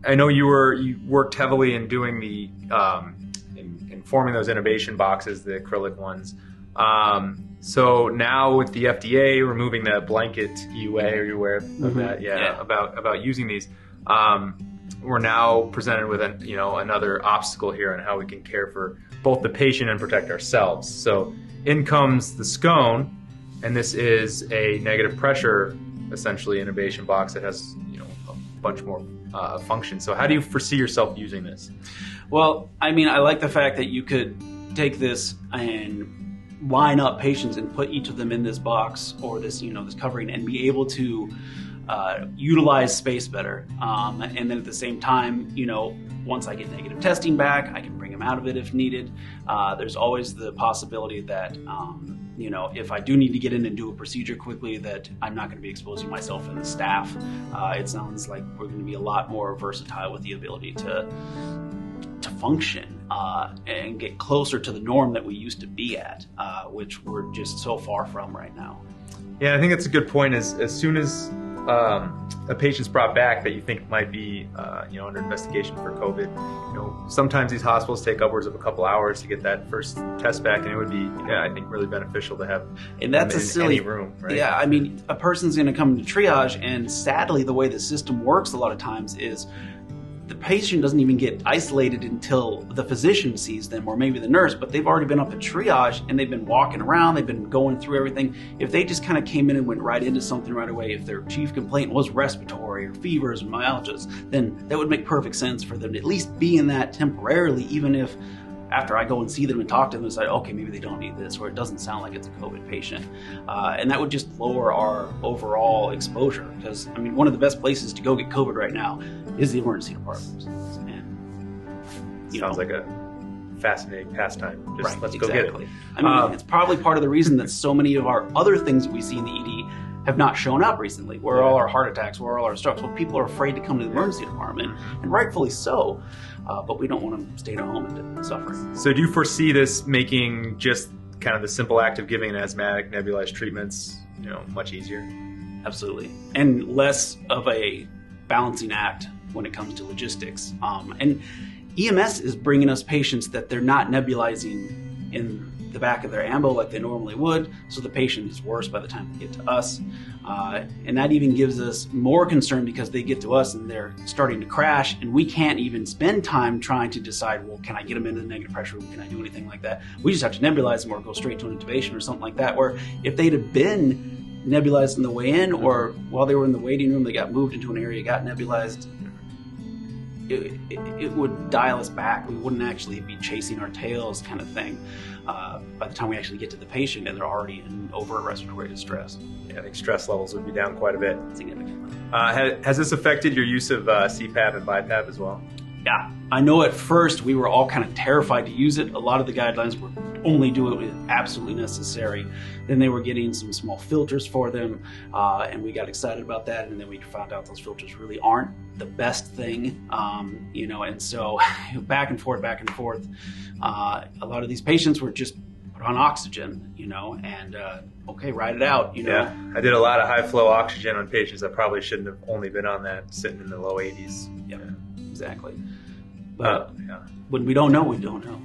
I know you worked heavily in doing the in forming those innovation boxes, the acrylic ones. So now with the FDA removing the blanket EUA, are you aware of that? Yeah. About using these. We're now presented with another obstacle here on how we can care for both the patient and protect ourselves. So in comes the SCONE, and this is a negative pressure, essentially, intubation box that has a bunch more functions. So how do you foresee yourself using this? Well, I mean, I like the fact that you could take this and line up patients and put each of them in this box or this this covering and be able to utilize space better. And then at the same time, once I get negative testing back, I can bring them out of it if needed. There's always the possibility that, if I do need to get in and do a procedure quickly, that I'm not going to be exposing myself and the staff. It sounds like we're going to be a lot more versatile with the ability to function and get closer to the norm that we used to be at, which we're just so far from right now. Yeah, I think that's a good point. As soon as a patient's brought back that you think might be under investigation for COVID, sometimes these hospitals take upwards of a couple hours to get that first test back, and it would be I think really beneficial to have and that's them a silly any room, right? Yeah, I mean, a person's going to come to triage, and sadly the way the system works a lot of times is the patient doesn't even get isolated until the physician sees them, or maybe the nurse, but they've already been up at triage and they've been walking around, they've been going through everything. If they just kind of came in and went right into something right away, if their chief complaint was respiratory or fevers or myalgias, then that would make perfect sense for them to at least be in that temporarily, even if after I go and see them and talk to them and say, okay, maybe they don't need this, or it doesn't sound like it's a COVID patient. And that would just lower our overall exposure, because, I mean, one of the best places to go get COVID right now is the emergency department. And, Sounds like a fascinating pastime. Just right, let's go get it. I mean, it's probably part of the reason that so many of our other things that we see in the ED have not shown up recently. Where all our heart attacks, where all our strokes. Well, people are afraid to come to the emergency department, and rightfully so. But we don't want them to stay at home and suffer. So do you foresee this making just kind of the simple act of giving asthmatic nebulized treatments, much easier? Absolutely. And less of a balancing act when it comes to logistics. And EMS is bringing us patients that they're not nebulizing in the back of their ambo like they normally would, so the patient is worse by the time they get to us. And that even gives us more concern because they get to us and they're starting to crash, and we can't even spend time trying to decide, well, can I get them into the negative pressure room? Can I do anything like that? We just have to nebulize them or go straight to an intubation or something like that, where if they'd have been nebulized on the way in, or while they were in the waiting room, they got moved into an area, got nebulized, it would dial us back. We wouldn't actually be chasing our tails kind of thing by the time we actually get to the patient and they're already in overt respiratory distress. Yeah, I think stress levels would be down quite a bit. Significantly. Has this affected your use of CPAP and BiPAP as well? Yeah, I know at first we were all kind of terrified to use it. A lot of the guidelines were only do it when absolutely necessary. Then they were getting some small filters for them, and we got excited about that. And then we found out those filters really aren't the best thing, and so back and forth. A lot of these patients were just put on oxygen, and okay, ride it out, Yeah, I did a lot of high flow oxygen on patients that probably shouldn't have only been on that, sitting in the low 80s. Yep, exactly. But when we don't know, we don't know.